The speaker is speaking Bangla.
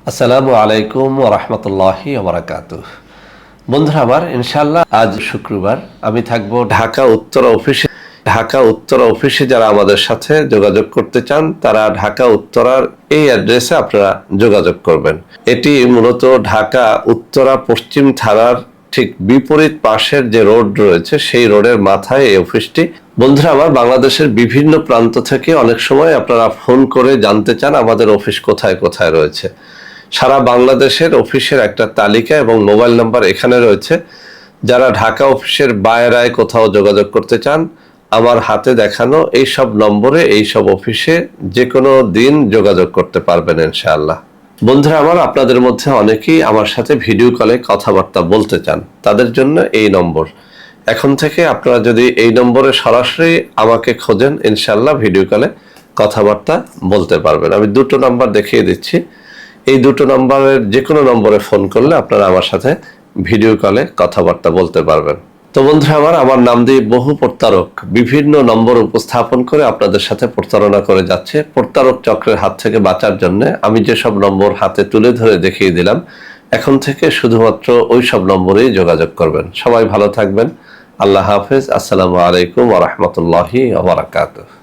আসসালামু আলাইকুম ওয়া রাহমাতুল্লাহি ওয়া বারাকাতুহু। বন্ধুরা আমার, ইনশাআল্লাহ আজ শুক্রবার আমি থাকবো ঢাকা উত্তরা অফিসে। যারা আমাদের সাথে যোগাযোগ করতে চান তারা ঢাকা উত্তরার এই অ্যাড্রেসে আপনারা যোগাযোগ করবেন। এটি মূলত ঢাকা উত্তরা পশ্চিম থানার ঠিক বিপরীত পাশের যে রোড রয়েছে সেই রোডের মাথায় এই অফিসটি। বন্ধুরা আমার, বাংলাদেশের বিভিন্ন প্রান্ত থেকে অনেক সময় আপনারা ফোন করে জানতে চান আমাদের অফিস কোথায় কোথায় রয়েছে। সারা বাংলাদেশের অফিসের একটা তালিকা এবং মোবাইল নাম্বার এখানে রয়েছে। যারা ঢাকা অফিসের বাইরে কোথাও যোগাযোগ করতে চান, আমার হাতে দেখানো এই সব নম্বরে এই সব অফিসে যে কোনো দিন যোগাযোগ করতে পারবেন ইনশাআল্লাহ। বন্ধুরা আমার, আপনাদের মধ্যে অনেকেই আমার সাথে ভিডিও কলে কথাবার্তা বলতে চান, তাদের জন্য এই নম্বর। এখন থেকে আপনারা যদি এই নম্বরে সরাসরি আমাকে খোঁজেন, ইনশাআল্লাহ ভিডিও কলে কথাবার্তা বলতে পারবেন। আমি দুটো নাম্বার দেখিয়ে দিচ্ছি। এই দুটো নম্বরের যে কোনো নম্বরে ফোন করলে আপনারা আমার সাথে ভিডিও কলে কথাবার্তা বলতে পারবেন। তো বন্ধুরা আমার নাম দিয়ে বহু প্রতারক বিভিন্ন নম্বর উপস্থাপন করে আপনাদের সাথে প্রতারণা করে যাচ্ছে। প্রতারক চক্রের হাত থেকে বাঁচার জন্য আমি যেসব নম্বর হাতে তুলে ধরে দেখিয়ে দিলাম, এখন থেকে শুধুমাত্র ওই সব নম্বরেই যোগাযোগ করবেন। সবাই ভালো থাকবেন। আল্লাহ হাফেজ। আসসালামু আলাইকুম ওয়া রাহমাতুল্লাহি ওয়া বারাকাতুহু।